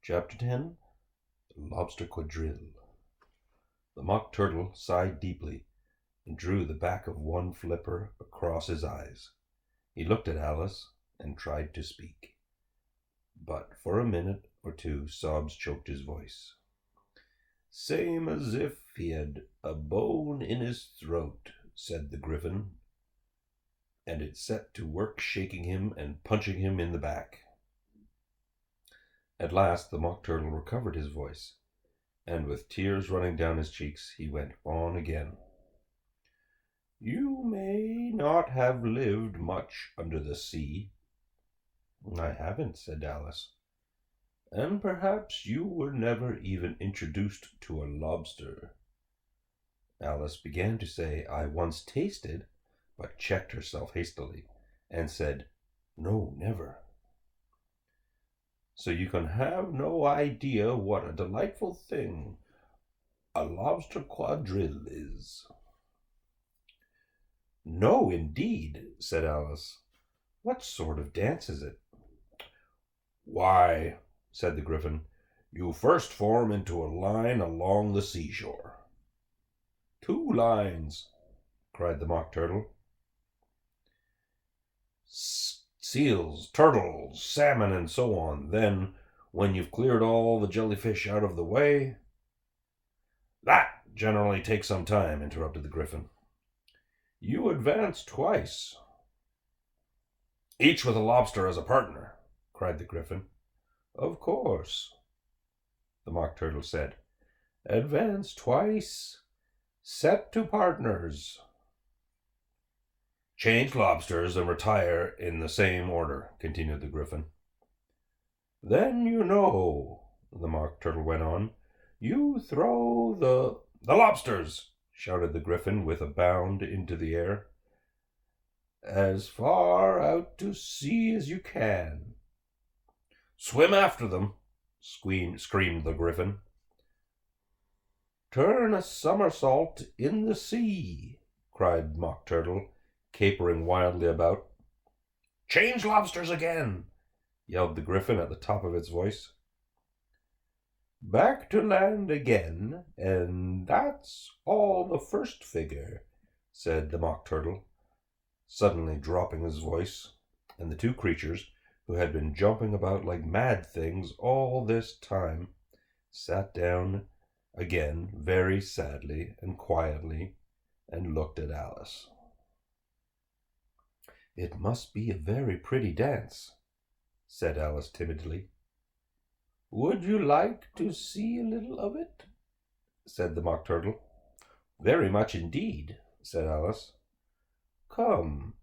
Chapter 10 The Lobster Quadrille. The Mock Turtle sighed deeply and drew the back of one flipper across his eyes. He looked at Alice and tried to speak, but for a minute or two sobs choked his voice. "Same as if he had a bone in his throat," said the Griffin, and it set to work shaking him and punching him in the back. At last the Mock Turtle recovered his voice, and with tears running down his cheeks, he went on again. "You may not have lived much under the sea." "I haven't," said Alice. "And perhaps you were never even introduced to a lobster." Alice began to say, "I once tasted," but checked herself hastily and said, "No, never." "So you can have no idea what a delightful thing a lobster quadrille is." "No, indeed," said Alice. "What sort of dance is it?" "Why," said the Griffin, "you first form into a line along the seashore." "Two lines!" cried the Mock Turtle. "Seals, turtles, salmon, and so on. Then, when you've cleared all the jellyfish out of the way—" "That generally takes some time," interrupted the Griffin. "You advance twice." "Each with a lobster as a partner," cried the Griffin. "Of course," the Mock Turtle said. "Advance twice, set to partners." "Change lobsters and retire in the same order," continued the Griffin. "Then you know," the Mock Turtle went on, "you throw the lobsters," shouted the Griffin with a bound into the air, "as far out to sea as you can." "Swim after them," screamed the Griffin. "Turn a somersault in the sea," cried Mock Turtle, capering wildly about. "Change lobsters again," yelled the Griffin at the top of its voice. "Back to land again, and that's all the first figure," said the Mock Turtle, suddenly dropping his voice, and the two creatures, who had been jumping about like mad things all this time, sat down again very sadly and quietly and looked at Alice. "It must be a very pretty dance," said Alice timidly. "Would you like to see a little of it?" said the Mock Turtle. "Very much indeed," said Alice. "Come,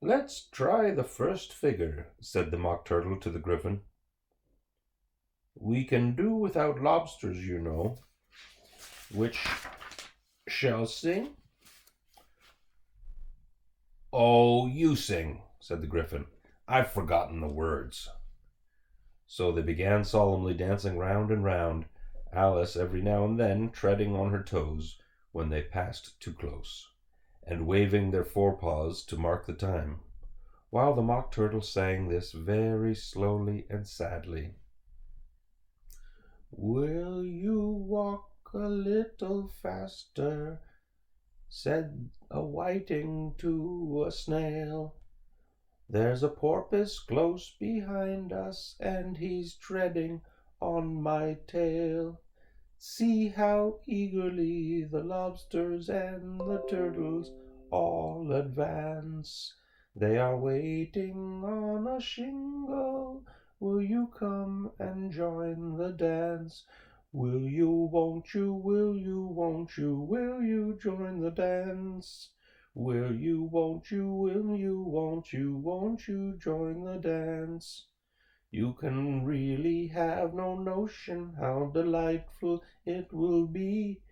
let's try the first figure," said the Mock Turtle to the Griffin. "We can do without lobsters, you know. Which shall sing?" "Oh, you sing," said the Griffin. "I've forgotten the words." So they began solemnly dancing round and round, Alice every now and then treading on her toes when they passed too close, and waving their forepaws to mark the time, while the Mock Turtle sang this very slowly and sadly. "Will you walk a little faster?" said a whiting to a snail. "There's a porpoise close behind us, and he's treading on my tail. See how eagerly the lobsters and the turtles all advance. They are waiting on a shingle. Will you come and join the dance? Will you, won't you, will you, won't you, will you join the dance? Will you, won't you, will you, won't you join the dance? You can really have no notion how delightful it will be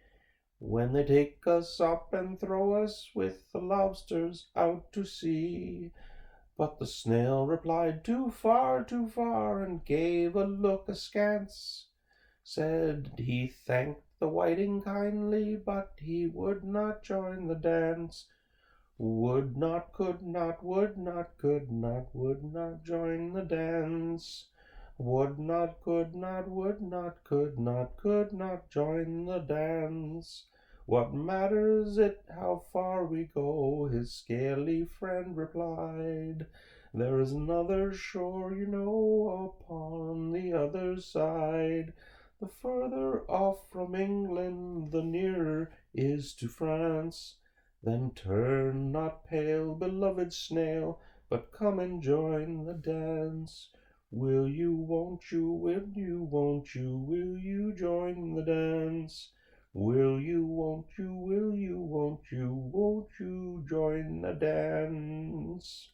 when they take us up and throw us with the lobsters out to sea." But the snail replied, too far, and gave a look askance. Said he thanked the whiting kindly, but he would not join the dance. Would not, could not, would not, could not, would not join the dance. Would not, could not, would not, could not join the dance. What matters it how far we go? His scaly friend replied. There is another shore, you know, upon the other side. The further off from England, the nearer is to France. Then turn not pale, beloved snail, but come and join the dance. Will you, won't you, will you, won't you, will you join the dance? Will you, won't you, will you, won't you join the dance?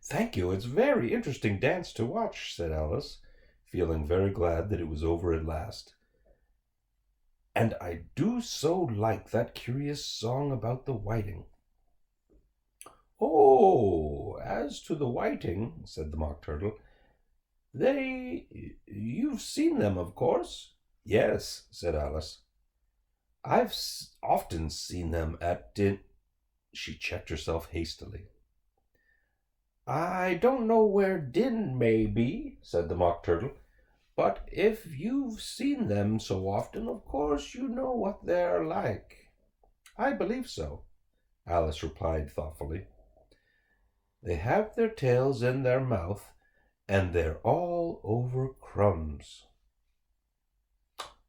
Thank you, it's a very interesting dance to watch, said Alice, feeling very glad that it was over at last. And I do so like that curious song about the whiting. Oh, as to the whiting, said the Mock Turtle, you've seen them, of course? Yes, said Alice. I've often seen them at She checked herself hastily. I don't know where Din may be, said the Mock Turtle, but if you've seen them so often, of course you know what they're like. I believe so, Alice replied thoughtfully. They have their tails in their mouth, and they're all over crumbs.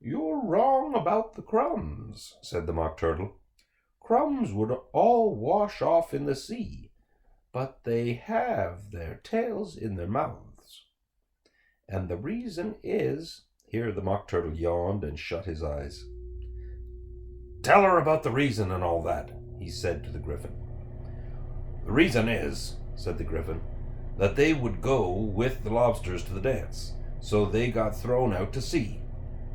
You're wrong about the crumbs, said the Mock Turtle. Crumbs would all wash off in the sea, but they have their tails in their mouths. And the reason is, here the Mock Turtle yawned and shut his eyes. Tell her about the reason and all that, he said to the Gryphon. The reason is, said the Gryphon, that they would go with the lobsters to the dance, so they got thrown out to sea.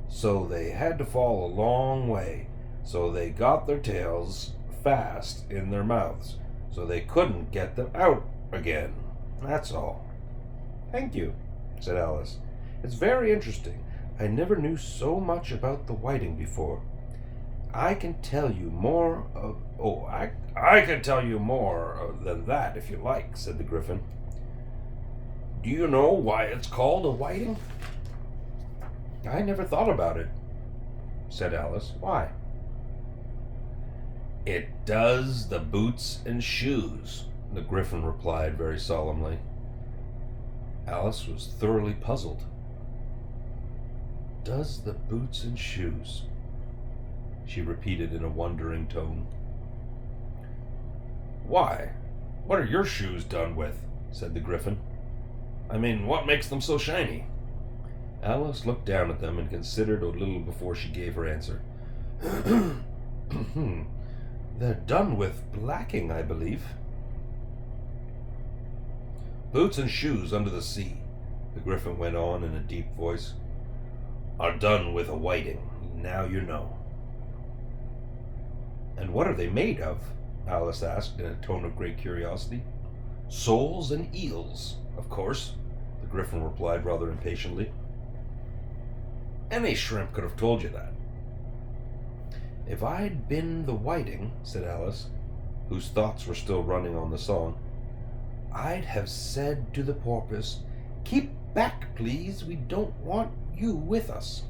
So they had to fall a long way, so they got their tails fast in their mouths, so they couldn't get them out again. That's all. Thank you, said Alice. It's very interesting. I never knew so much about the whiting before. I can tell you more of... I can tell you more than that if you like, said the Gryphon. Do you know why it's called a whiting? I never thought about it, said Alice. Why? It does the boots and shoes, the Gryphon replied very solemnly. Alice was thoroughly puzzled. Does the boots and shoes, she repeated in a wondering tone. Why, what are your shoes done with? Said the Gryphon. I mean, what makes them so shiny? Alice looked down at them and considered a little before she gave her answer. They're done with blacking, I believe. Boots and shoes under the sea, the Gryphon went on in a deep voice, are done with a whiting. Now you know. And what are they made of? Alice asked in a tone of great curiosity. Soles and eels, of course, the Gryphon replied rather impatiently. Any shrimp could have told you that. If I'd been the whiting, said Alice, whose thoughts were still running on the song, I'd have said to the porpoise, keep back, please, we don't want you with us.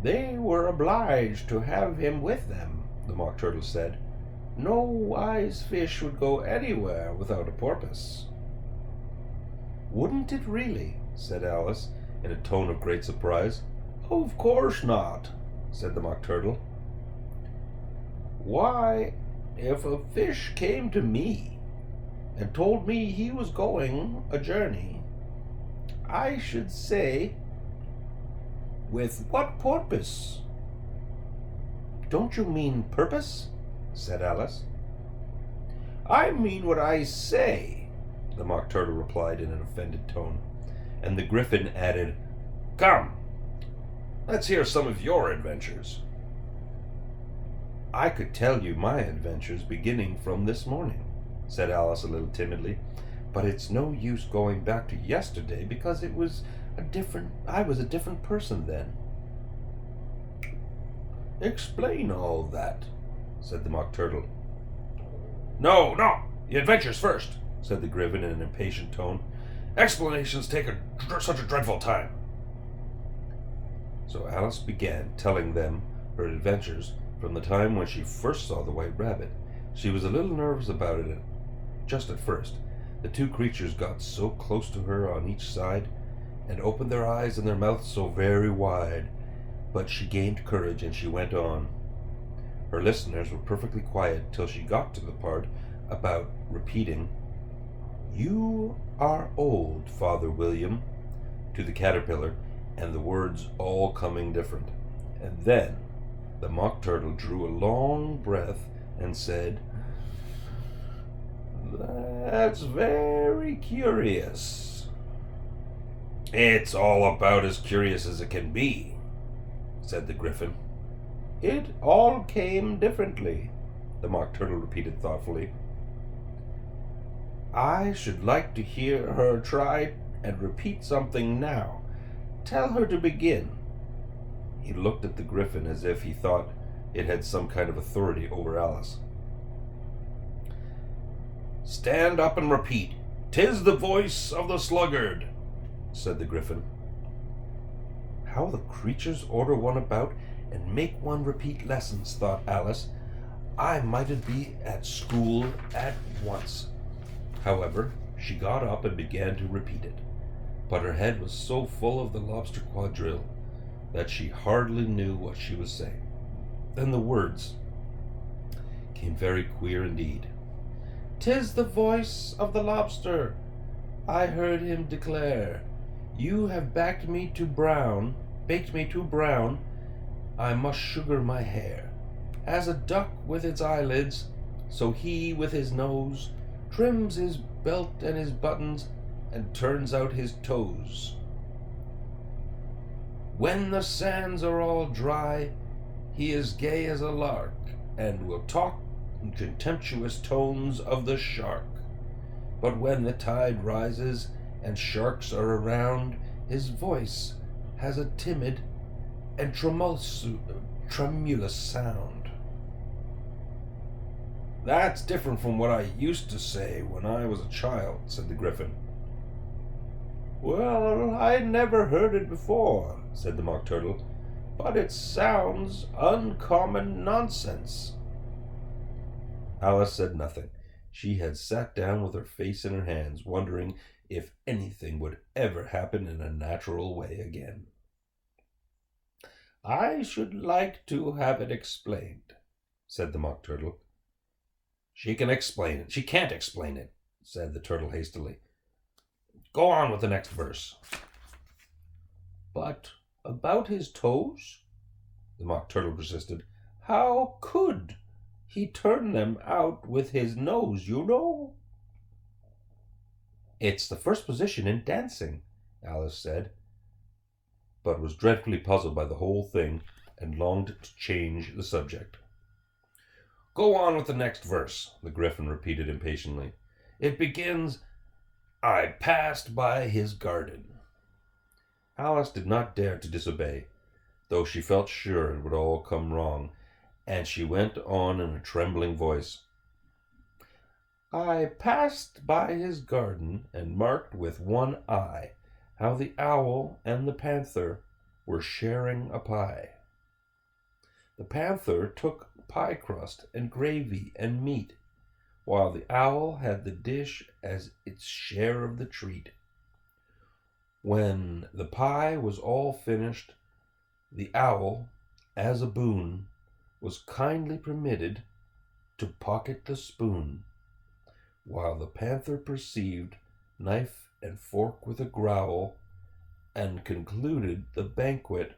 They were obliged to have him with them, the Mock Turtle said. No wise fish would go anywhere without a porpoise. Wouldn't it really? Said Alice, in a tone of great surprise. Of course not, said the Mock Turtle. Why, if a fish came to me and told me he was going a journey, I should say, with what purpose? Don't you mean purpose? Said Alice. I mean what I say, the Mock Turtle replied in an offended tone, and the Gryphon added, Come, let's hear some of your adventures. I could tell you my adventures beginning from this morning, said Alice a little timidly, but it's no use going back to yesterday because I was a different person then. Explain all that, said the Mock Turtle. No, the adventures first, said the Gryphon in an impatient tone, Explanations take such a dreadful time. So Alice began telling them her adventures from the time when she first saw the white rabbit. She was a little nervous about it just at first. The two creatures got so close to her on each side and opened their eyes and their mouths so very wide. But she gained courage and she went on. Her listeners were perfectly quiet till she got to the part about repeating, "You are old, Father William," to the caterpillar, and the words all coming different. And then the Mock Turtle drew a long breath and said, "That's very curious." "It's all about as curious as it can be," said the Griffin. "It all came differently," the Mock Turtle repeated thoughtfully. "I should like to hear her try and repeat something now. Tell her to begin." He looked at the Griffin as if he thought it had some kind of authority over Alice. "Stand up and repeat, 'Tis the voice of the sluggard,'" said the Griffin. How the creatures order one about and make one repeat lessons, thought Alice. I mightn't be at school at once. However, she got up and began to repeat it, but her head was so full of the lobster quadrille that she hardly knew what she was saying. Then the words came very queer indeed. "'Tis the voice of the lobster," I heard him declare. "You have baked me too brown, I must sugar my hair. As a duck with its eyelids, so he with his nose trims his belt and his buttons and turns out his toes. When the sands are all dry, he is gay as a lark, and will talk in contemptuous tones of the shark. But when the tide rises and sharks are around, his voice has a timid and tremulous sound." "That's different from what I used to say when I was a child," said the Griffin. "Well, I never heard it before," said the Mock Turtle, "but it sounds uncommon nonsense." Alice said nothing. She had sat down with her face in her hands, wondering if anything would ever happen in a natural way again. "I should like to have it explained," said the Mock Turtle. "She can explain it. She can't explain it," said the Turtle hastily. "Go on with the next verse." "But about his toes?" the Mock Turtle persisted. "How could he turn them out with his nose, you know?" "It's the first position in dancing," Alice said, but was dreadfully puzzled by the whole thing and longed to change the subject. "Go on with the next verse," the Griffin repeated impatiently. "It begins, 'I passed by his garden.'" Alice did not dare to disobey, though she felt sure it would all come wrong, and she went on in a trembling voice. "I passed by his garden and marked with one eye how the owl and the panther were sharing a pie. The panther took pie crust and gravy and meat, while the owl had the dish as its share of the treat. When the pie was all finished, the owl, as a boon, was kindly permitted to pocket the spoon, while the panther perceived knife and fork with a growl, and concluded the banquet.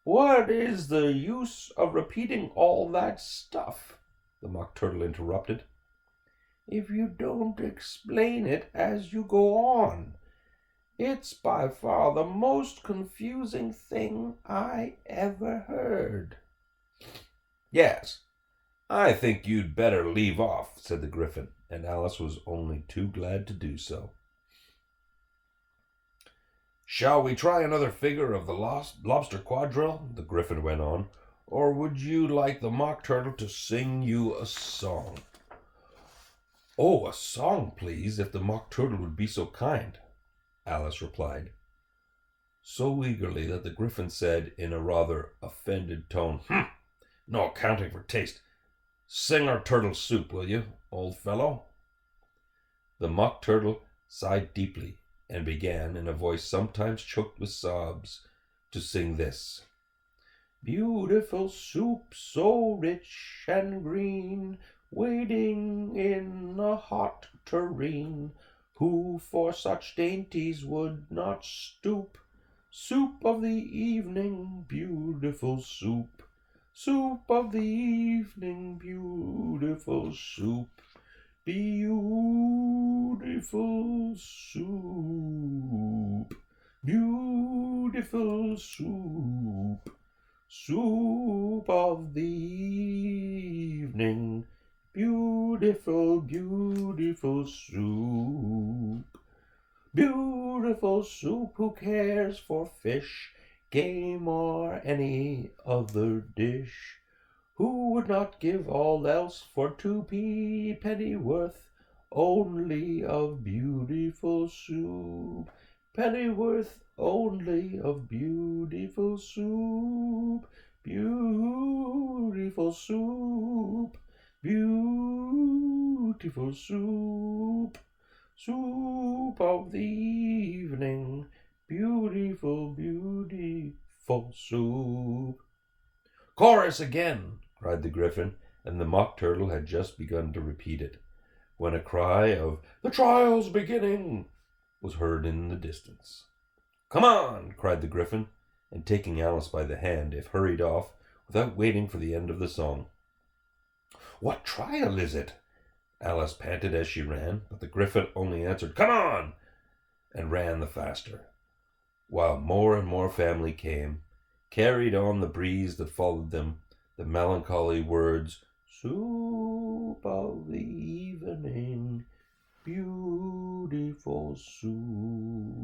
"What is the use of repeating all that stuff?" the Mock Turtle interrupted, "if you don't explain it as you go on. It's by far the most confusing thing I ever heard." "Yes, I think you'd better leave off," said the Griffin, and Alice was only too glad to do so. "Shall we try another figure of the lobster quadrille?" the Griffin went on, "or would you like the Mock Turtle to sing you a song?" "Oh, a song, please, if the Mock Turtle would be so kind," Alice replied, so eagerly that the Gryphon said in a rather offended tone, "No accounting for taste. Sing our turtle soup, will you, old fellow?" The Mock Turtle sighed deeply and began, in a voice sometimes choked with sobs, to sing this: "Beautiful soup, so rich and green, waiting in a hot tureen. Who for such dainties would not stoop? Soup of the evening, beautiful soup. Soup of the evening, beautiful soup. Beautiful soup. Beautiful soup. Soup of the evening, beautiful, beautiful soup. Beautiful soup, who cares for fish, game, or any other dish? Who would not give all else for 2 pennyworth only of beautiful soup? Pennyworth only of beautiful soup. Beautiful soup. Beautiful soup. Soup of the evening. Beautiful, beautiful soup. "Chorus again!" cried the Gryphon, and the Mock Turtle had just begun to repeat it, when a cry of "The trial's beginning!" was heard in the distance. "Come on!" cried the Gryphon, and taking Alice by the hand, it hurried off without waiting for the end of the song. "What trial is it?" Alice panted as she ran, but the Gryphon only answered, "Come on!" and ran the faster, while more and more family came, carried on the breeze that followed them, the melancholy words, "Soup of the evening, beautiful soup."